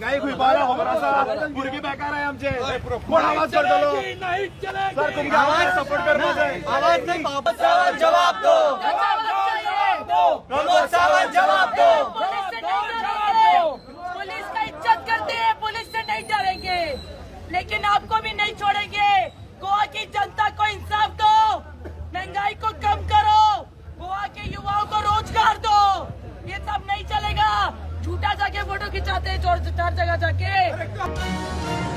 महंगाई खूप आला मुर्गी बेकार आहे आमचे कोण आवाज करतो सर तुमचा आवाज सपोर्ट करतो आवाज नाही प्रमोद सावंत जवाब दो प्रमोद सावंत जवाब दो पुलिस का इज्जत करते हैं पुलिस से नहीं डरेंगे लेकिन आपको भी नहीं छोड़ेंगे गोवा की जनता को इंसाफ दो महंगाई को कम करो गोवा के युवाओं को रोजगार दो ये सब नहीं चलेगा झूठा जाके फोटो खिंचाते हैं चार जगह जाके